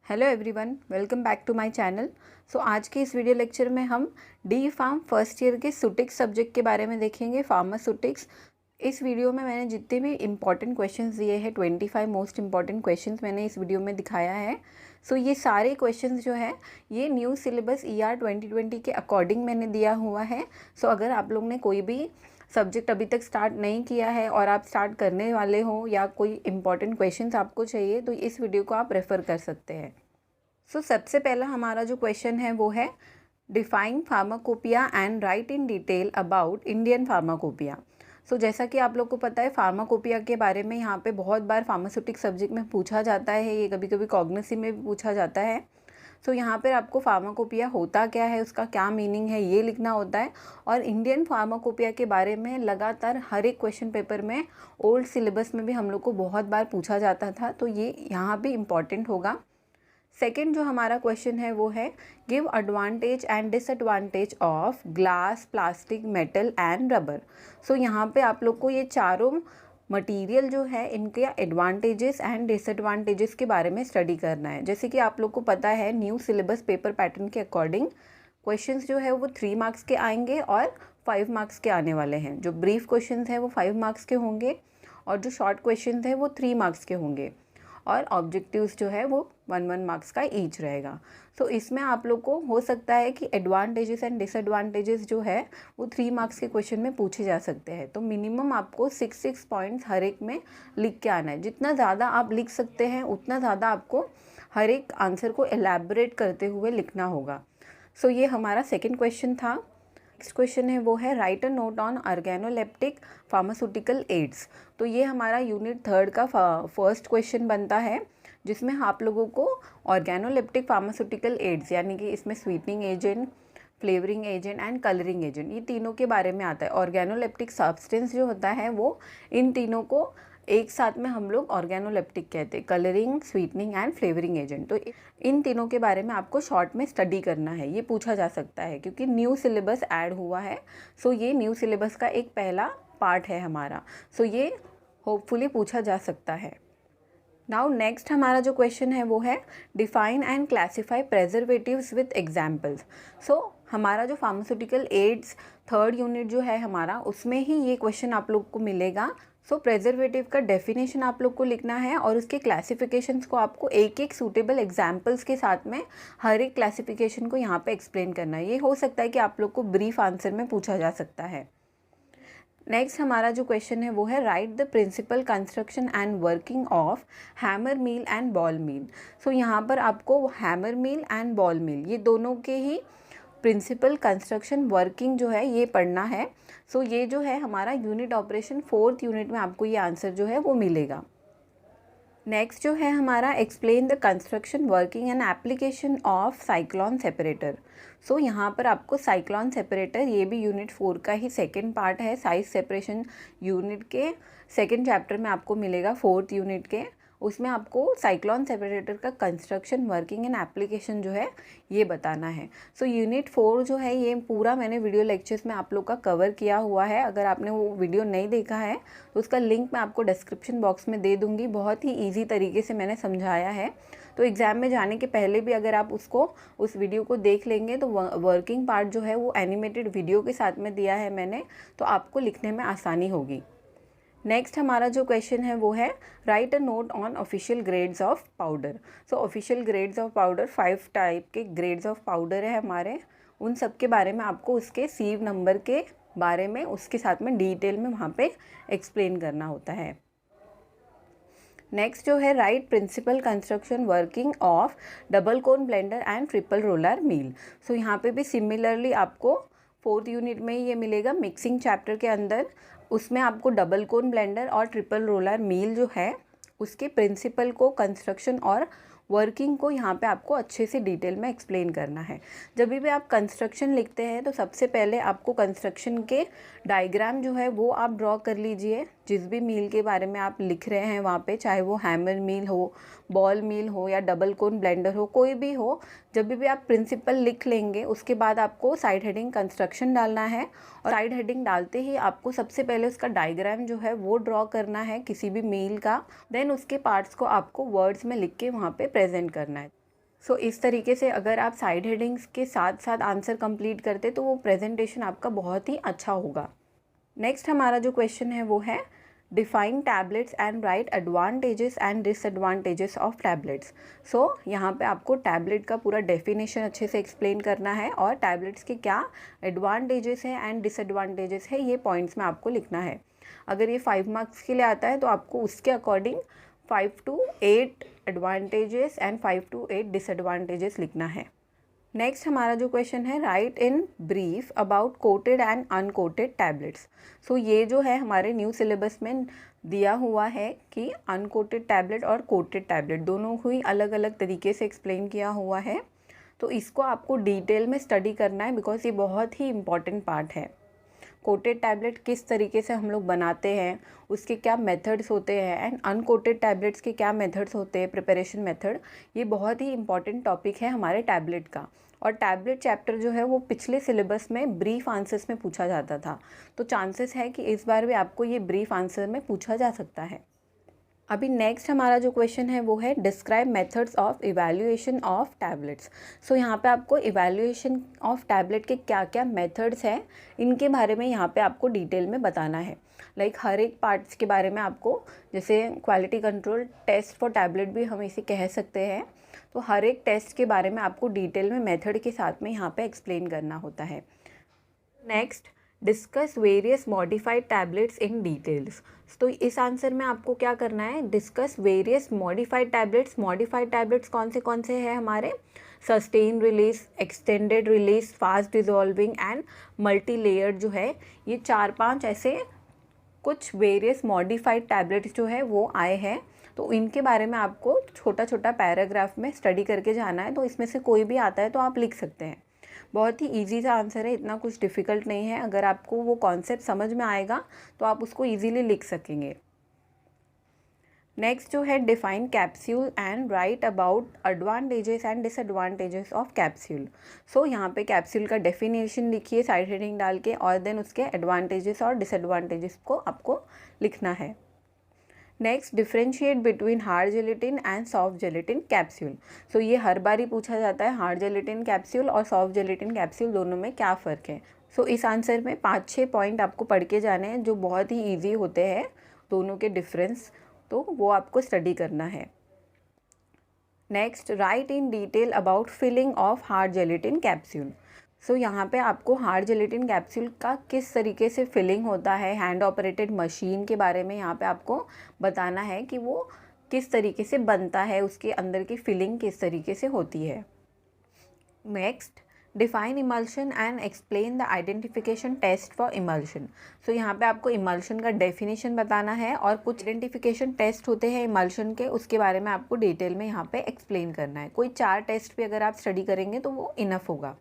Hello everyone, welcome back to my channel. So आज के इस वीडियो लेक्चर में हम डी फार्म फर्स्ट ईयर के सुटिक्स सब्जेक्ट के बारे में देखेंगे, फार्मास्यूटिक्स। इस वीडियो में मैंने जितने भी इंपॉर्टेंट क्वेश्चंस दिए हैं 25 मोस्ट इंपॉर्टेंट क्वेश्चंस मैंने इस वीडियो में दिखाया है। सो ये सारे क्वेश्चंस जो है ये न्यू सिलेबस ER 2020 के अकॉर्डिंग मैंने दिया हुआ है। सो अगर आप लोग ने कोई भी सब्जेक्ट अभी तक स्टार्ट नहीं किया है और आप स्टार्ट करने वाले हो या कोई इंपॉर्टेंट क्वेश्चंस आपको चाहिए तो इस वीडियो को आप रेफ़र कर सकते हैं। सो सबसे पहला हमारा जो क्वेश्चन है वो है define pharmacopoeia and write in detail about Indian pharmacopoeia. So जैसा कि आप लोग को पता है फार्माकोपिया के बारे में यहाँ पे बहुत बार फार्मास्यूटिक्स सब्जेक्ट में पूछा जाता है, ये कभी कभी कॉग्निटिव में भी पूछा जाता है। सो यहाँ पर आपको फार्माकोपिया होता क्या है, उसका क्या मीनिंग है, ये लिखना होता है। और इंडियन फार्माकोपिया के बारे में लगातार हर एक क्वेश्चन पेपर में ओल्ड सिलेबस में भी हम लोग को बहुत बार पूछा जाता था, तो ये यहाँ भी इम्पॉर्टेंट होगा। सेकेंड जो हमारा क्वेश्चन है वो है give advantage and disadvantage of glass, plastic, metal and rubber. So यहाँ पे आप लोग को ये चारों मटेरियल जो है इनके एडवांटेजेस एंड डिसएडवांटेजेस के बारे में स्टडी करना है। जैसे कि आप लोग को पता है न्यू सिलेबस पेपर पैटर्न के अकॉर्डिंग क्वेश्चंस जो है वो 3 मार्क्स के आएंगे और 5 मार्क्स के आने वाले हैं। जो ब्रीफ क्वेश्चंस हैं वो 5 मार्क्स के होंगे और जो शॉर्ट क्वेश्चंस हैं वो 3 मार्क्स के होंगे और ऑब्जेक्टिव्स जो है वो 1 मार्क्स का ईच रहेगा। सो इसमें आप लोग को हो सकता है कि एडवांटेजेस एंड डिसएडवांटेजेस जो है वो 3 मार्क्स के क्वेश्चन में पूछे जा सकते हैं। तो मिनिमम आपको 6 पॉइंट्स हर एक में लिख के आना है। जितना ज़्यादा आप लिख सकते हैं उतना ज़्यादा आपको हर एक आंसर को एलैबोरेट करते हुए लिखना होगा। सो ये हमारा सेकेंड क्वेश्चन था। नेक्स्ट क्वेश्चन है वो है right a note on organoleptic pharmaceutical ads. तो ये हमारा यूनिट 3 का फर्स्ट क्वेश्चन बनता है, जिसमें आप लोगों को ऑर्गेनोलेप्टिक फार्मास्यूटिकल एड्स यानी कि इसमें sweetening agent, flavouring agent and colouring agent, ये तीनों के बारे में आता है। ऑर्गेनोलेप्टिक सब्सटेंस जो होता है वो इन तीनों को एक साथ में हम लोग ऑर्गेनोलेप्टिक कहते हैं, colouring, sweetening and flavouring agent. तो इन तीनों के बारे में आपको शॉर्ट में स्टडी करना है, ये पूछा जा सकता है क्योंकि न्यू सिलेबस ऐड हुआ है। सो ये न्यू सिलेबस का एक पहला पार्ट है हमारा। सो ये होपफुली पूछा जा सकता है। नाउ नेक्स्ट हमारा जो क्वेश्चन है वो है define and classify preservatives with examples. So हमारा जो फार्मास्यूटिकल एड्स 3rd यूनिट जो है हमारा, उसमें ही ये क्वेश्चन आप लोग को मिलेगा। सो प्रेजर्वेटिव का डेफिनेशन आप लोग को लिखना है और उसके क्लासिफिकेशंस को आपको एक एक सूटेबल एग्जाम्पल्स के साथ में हर एक क्लासिफिकेशन को यहाँ पे एक्सप्लेन करना है। ये हो सकता है कि आप लोग को ब्रीफ आंसर में पूछा जा सकता है। नेक्स्ट हमारा जो क्वेश्चन है वो है write the principle construction and working of hammer mill and ball mill. So यहाँ पर आपको hammer mill and ball mill ये दोनों के ही प्रिंसिपल कंस्ट्रक्शन, वर्किंग जो है ये पढ़ना है। सो ये जो है हमारा यूनिट ऑपरेशन 4th यूनिट में आपको ये आंसर जो है वो मिलेगा। नेक्स्ट जो है हमारा explain the construction, working and application of cyclone separator. So यहाँ पर आपको साइक्लोन सेपरेटर, ये भी यूनिट 4 का ही सेकेंड पार्ट है। साइज सेपरेशन यूनिट के सेकेंड चैप्टर में आपको मिलेगा 4th यूनिट के। उसमें आपको साइक्लोन सेपरेटर का कंस्ट्रक्शन, वर्किंग एंड एप्लीकेशन जो है ये बताना है। सो यूनिट 4 जो है ये पूरा मैंने वीडियो लेक्चर्स में आप लोग का कवर किया हुआ है। अगर आपने वो वीडियो नहीं देखा है तो उसका लिंक मैं आपको डिस्क्रिप्शन बॉक्स में दे दूँगी। बहुत ही ईजी तरीके से मैंने समझाया है, तो एग्ज़ाम में जाने के पहले भी अगर आप उस वीडियो को देख लेंगे तो वर्किंग पार्ट जो है वो एनिमेटेड वीडियो के साथ में दिया है मैंने, तो आपको लिखने में आसानी होगी। नेक्स्ट हमारा जो क्वेश्चन है वो है right a note on official grades of powder. So official grades of powder 5 type के ग्रेड्स ऑफ पाउडर है हमारे, उन सब के बारे में आपको उसके सीव नंबर के बारे में उसके साथ में डिटेल में वहाँ पे एक्सप्लेन करना होता है। नेक्स्ट जो है write principle construction, working of double cone blender and triple roller mill. So यहाँ पे भी सिमिलरली आपको 4th यूनिट में ये मिलेगा मिक्सिंग चैप्टर के अंदर। उसमें आपको डबल कोन ब्लेंडर और ट्रिपल रोलर मील जो है उसके प्रिंसिपल को, कंस्ट्रक्शन और वर्किंग को यहाँ पे आपको अच्छे से डिटेल में एक्सप्लेन करना है। जब भी आप कंस्ट्रक्शन लिखते हैं तो सबसे पहले आपको कंस्ट्रक्शन के डायग्राम जो है वो आप ड्रॉ कर लीजिए। जिस भी मील के बारे में आप लिख रहे हैं वहाँ पे, चाहे वो हैमर मील हो, बॉल मील हो या डबल कोन ब्लेंडर हो, कोई भी हो, जब भी आप प्रिंसिपल लिख लेंगे उसके बाद आपको साइड हेडिंग कंस्ट्रक्शन डालना है। और साइड हेडिंग डालते ही आपको सबसे पहले उसका डायग्राम जो है वो ड्रॉ करना है किसी भी मील का। देन उसके पार्ट्स को आपको वर्ड्स में लिख के वहाँ पे प्रेजेंट करना है। सो इस तरीके से अगर आप साइड हेडिंग्स के साथ साथ आंसर कंप्लीट करते तो वो प्रेजेंटेशन आपका बहुत ही अच्छा होगा। नेक्स्ट हमारा जो क्वेश्चन है वो है define tablets and write advantages and disadvantages of tablets. So यहाँ पे आपको टैबलेट का पूरा डेफिनेशन अच्छे से एक्सप्लेन करना है और टैबलेट्स के क्या एडवांटेजेस हैं एंड डिसएडवांटेजेस है ये पॉइंट्स में आपको लिखना है। अगर ये 5 मार्क्स के लिए आता है तो आपको उसके according 5 to 8 advantages and 5 to 8 disadvantages लिखना है। नेक्स्ट हमारा जो क्वेश्चन है write in brief about coated and uncoated tablets. So ये जो है हमारे न्यू सिलेबस में दिया हुआ है कि अनकोटेड टैबलेट और कोटेड टैबलेट दोनों को ही अलग अलग तरीके से एक्सप्लेन किया हुआ है, तो इसको आपको डिटेल में स्टडी करना है बिकॉज ये बहुत ही इम्पॉर्टेंट पार्ट है। कोटेड टैबलेट किस तरीके से हम लोग बनाते हैं, उसके क्या मेथड्स होते हैं एंड अनकोटेड टैबलेट्स के क्या मेथड्स होते हैं, प्रिपरेशन मेथड, ये बहुत ही इंपॉर्टेंट टॉपिक है हमारे टैबलेट का। और टैबलेट चैप्टर जो है वो पिछले सिलेबस में ब्रीफ आंसर्स में पूछा जाता था, तो चांसेस है कि इस बार भी आपको ये ब्रीफ आंसर में पूछा जा सकता है। अभी नेक्स्ट हमारा जो क्वेश्चन है वो है describe methods of evaluation of tablets. So यहाँ पे आपको इवैल्यूएशन ऑफ टैबलेट के क्या क्या मेथड्स हैं इनके बारे में यहाँ पे आपको डिटेल में बताना है। लाइक हर एक पार्ट्स के बारे में आपको, जैसे quality control test for tablet भी हम इसे कह सकते हैं, तो हर एक टेस्ट के बारे में आपको डिटेल में मेथड के साथ में यहाँ पे एक्सप्लेन करना होता है। Next discuss various modified tablets in details. तो इस आंसर में आपको क्या करना है, discuss various modified tablets. Modified tablets कौन से हैं हमारे, sustain release, extended release, fast dissolving and multi layer जो है, ये 4-5 ऐसे कुछ वेरियस मॉडिफाइड टैबलेट्स जो है वो आए हैं। तो इनके बारे में आपको छोटा छोटा पैराग्राफ में स्टडी करके जाना है, तो इसमें से कोई भी आता है तो आप लिख सकते हैं। बहुत ही इजी सा आंसर है, इतना कुछ डिफ़िकल्ट नहीं है। अगर आपको वो कॉन्सेप्ट समझ में आएगा तो आप उसको इजीली लिख सकेंगे। नेक्स्ट जो है define capsule and write about advantages and disadvantages of capsule. So यहाँ पे कैप्सूल का डेफिनेशन लिखिए साइड हेडिंग डाल के, और देन उसके एडवांटेजेस और डिसएडवांटेजेस को आपको लिखना है। Next differentiate between hard gelatin and soft gelatin capsule. So ये हर बार ही पूछा जाता है, हार्ड जेलेटिन कैप्सूल और सॉफ्ट जेलेटिन कैप्सूल दोनों में क्या फ़र्क है। सो इस आंसर में 5-6 पॉइंट आपको पढ़ के जाने हैं जो बहुत ही ईजी होते हैं, दोनों के डिफरेंस, तो वो आपको स्टडी करना है। Next write in detail about filling of hard gelatin capsule. So यहाँ पे आपको हार्ड जेलेटिन कैप्सूल का किस तरीके से फिलिंग होता है, हैंड ऑपरेटेड मशीन के बारे में यहाँ पे आपको बताना है कि वो किस तरीके से बनता है, उसके अंदर की फिलिंग किस तरीके से होती है। Next define emulsion and explain the identification test for emulsion. So यहाँ पे आपको इमल्शन का डेफिनेशन बताना है और कुछ आइडेंटिफिकेशन टेस्ट होते हैं इमल्शन के, उसके बारे में आपको डिटेल में यहाँ पे एक्सप्लेन करना है। कोई 4 टेस्ट भी अगर आप स्टडी करेंगे तो वो इनफ होगा।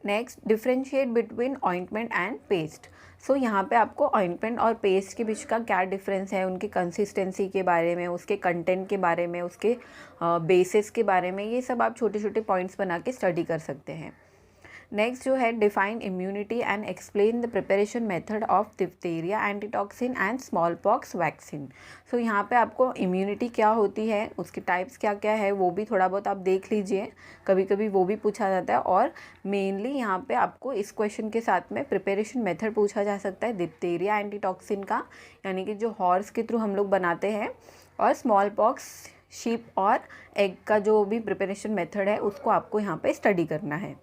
Next differentiate between ointment and paste. So यहाँ पे आपको ऑइंटमेंट और पेस्ट के बीच का क्या डिफरेंस है, उनकी कंसिस्टेंसी के बारे में, उसके कंटेंट के बारे में, उसके बेसिस के बारे में, ये सब आप छोटे छोटे पॉइंट्स बना के स्टडी कर सकते हैं। नेक्स्ट जो है define immunity and explain the preparation method of diphtheria antitoxin and smallpox vaccine. So यहाँ पे आपको इम्यूनिटी क्या होती है, उसके टाइप्स क्या क्या है, वो भी थोड़ा बहुत आप देख लीजिए, कभी कभी वो भी पूछा जाता है। और मेनली यहाँ पे आपको इस क्वेश्चन के साथ में प्रिपरेशन मेथड पूछा जा सकता है डिप्थीरिया एंटीटॉक्सिन का, यानी कि जो हॉर्स के थ्रू हम लोग बनाते हैं, और स्मॉल पॉक्स शीप और एग का जो भी प्रिपरेशन मेथड है उसको आपको यहाँ पे स्टडी करना है।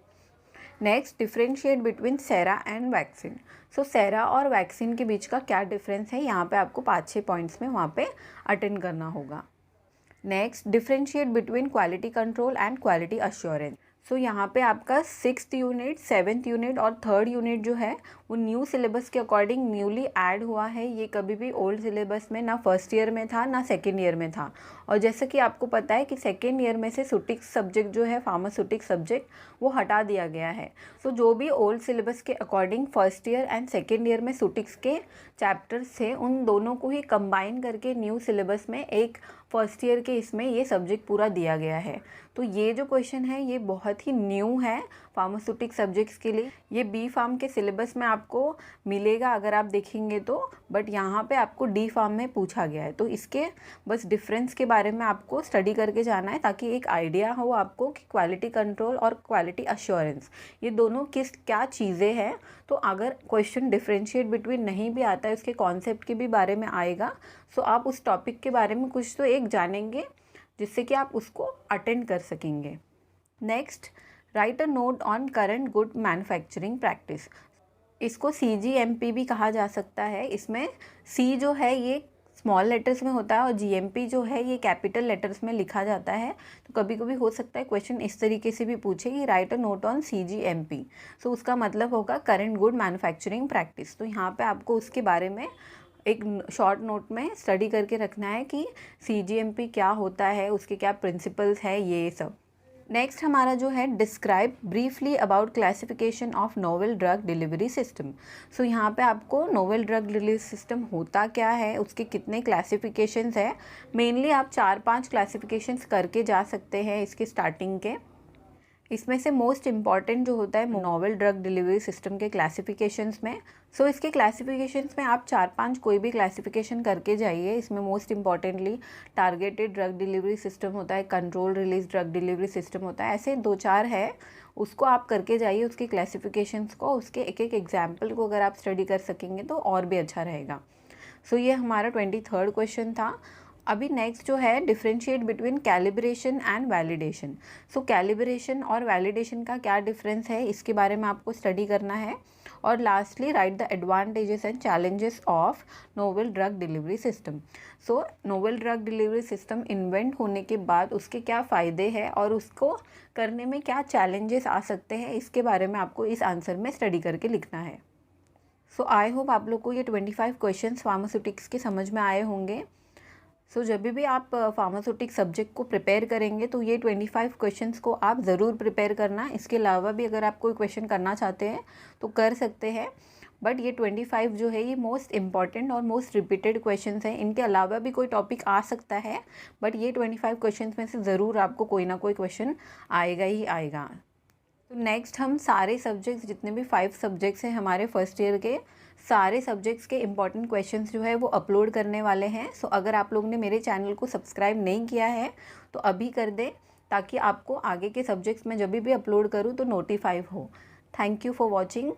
Next differentiate between sera and vaccine. So sera और वैक्सीन के बीच का क्या डिफरेंस है, यहाँ पे आपको 5-6 पॉइंट्स में वहाँ पे अटेंड करना होगा। Next differentiate between quality control and quality assurance. So यहाँ पे आपका 6th यूनिट, 7th यूनिट और 3rd यूनिट जो है वो न्यू सिलेबस के अकॉर्डिंग न्यूली ऐड हुआ है। ये कभी भी ओल्ड सिलेबस में ना फर्स्ट ईयर में था ना सेकेंड ईयर में था। और जैसा कि आपको पता है कि सेकेंड ईयर में से सुटिक्स सब्जेक्ट जो है, फार्मास्यूटिक्स सब्जेक्ट, वो हटा दिया गया है। सो जो भी ओल्ड सिलेबस के according first year and second year में सुटिक्स के चैप्टर्स थे, उन दोनों को ही कंबाइन करके न्यू सिलेबस में एक फर्स्ट ईयर के इसमें ये सब्जेक्ट पूरा दिया गया है। तो ये जो क्वेश्चन है ये बहुत ही न्यू है फार्मास्यूटिक्स सब्जेक्ट्स के लिए। ये बी फार्म के सिलेबस में आपको मिलेगा अगर आप देखेंगे तो, बट यहाँ पे आपको डी फार्म में पूछा गया है। तो इसके बस डिफरेंस के बारे में आपको स्टडी करके जाना है ताकि एक आइडिया हो आपको कि क्वालिटी कंट्रोल और क्वालिटी अश्योरेंस ये दोनों क्या चीज़ें हैं। तो अगर क्वेश्चन डिफ्रेंशिएट बिटवीन नहीं भी आता है, उसके कॉन्सेप्ट के भी बारे में आएगा, सो आप उस टॉपिक के बारे में कुछ तो एक जानेंगे जिससे कि आप उसको अटेंड कर सकेंगे। Next, right a note on current good manufacturing practice. इसको CGMP भी कहा जा सकता है। इसमें C जो है ये स्मॉल लेटर्स में होता है और GMP जो है ये कैपिटल लेटर्स में लिखा जाता है। तो कभी कभी हो सकता है क्वेश्चन इस तरीके से भी पूछे कि right a note on CGMP, सो उसका मतलब होगा करंट गुड मैन्युफैक्चरिंग प्रैक्टिस। तो यहाँ पे आपको उसके बारे में एक शॉर्ट नोट में स्टडी करके रखना है कि CGMP क्या होता है, उसके क्या प्रिंसिपल्स है, ये सब। नेक्स्ट हमारा जो है describe briefly about classification of novel drug delivery system. So यहाँ पे आपको नोवेल ड्रग डिलीवरी सिस्टम होता क्या है, उसके कितने क्लासिफिकेशंस है। मेनली आप 4-5 क्लासिफिकेशंस करके जा सकते हैं इसके स्टार्टिंग के। इसमें से मोस्ट इम्पॉर्टेंट जो होता है नोवेल ड्रग डिलीवरी सिस्टम के क्लासिफिकेशंस में। सो इसके क्लासिफिकेशंस में आप 4-5 कोई भी क्लासिफिकेशन करके जाइए। इसमें most importantly targeted drug delivery system होता है, control release drug delivery system होता है, ऐसे 2-4 है, उसको आप करके जाइए उसके क्लासिफिकेशंस को। उसके एक एक एग्जाम्पल को अगर आप स्टडी कर सकेंगे तो और भी अच्छा रहेगा। सो ये हमारा 23rd क्वेश्चन था। अभी नेक्स्ट जो है differentiate between calibration and validation. So calibration और वैलिडेशन का क्या डिफरेंस है, इसके बारे में आपको स्टडी करना है। और lastly right the advantages and challenges of novel drug delivery system. So novel drug delivery system invent होने के बाद उसके क्या फ़ायदे हैं और उसको करने में क्या चैलेंजेस आ सकते हैं, इसके बारे में आपको इस आंसर में स्टडी करके लिखना है। सो आई होप आप लोग को ये 25 क्वेश्चंस फार्मास्यूटिक्स के समझ में आए होंगे। सो जब भी आप फार्मास्यूटिक सब्जेक्ट को प्रिपेयर करेंगे तो ये 25 क्वेश्चंस को आप ज़रूर प्रिपेयर करना। इसके अलावा भी अगर आप कोई क्वेश्चन करना चाहते हैं तो कर सकते हैं, बट ये 25 जो है ये मोस्ट इम्पॉर्टेंट और मोस्ट रिपीटेड क्वेश्चंस हैं। इनके अलावा भी कोई टॉपिक आ सकता है, बट ये 25 क्वेश्चंस में से ज़रूर आपको कोई ना कोई क्वेश्चन आएगा ही आएगा। तो नेक्स्ट हम सारे सब्जेक्ट्स, जितने भी 5 सब्जेक्ट्स हैं हमारे फर्स्ट ईयर के, सारे सब्जेक्ट्स के इंपॉर्टेंट क्वेश्चंस जो है वो अपलोड करने वाले हैं। सो अगर आप लोग ने मेरे चैनल को सब्सक्राइब नहीं किया है तो अभी कर दें, ताकि आपको आगे के सब्जेक्ट्स में जब भी अपलोड करूँ तो नोटिफाई हो। Thank you for watching.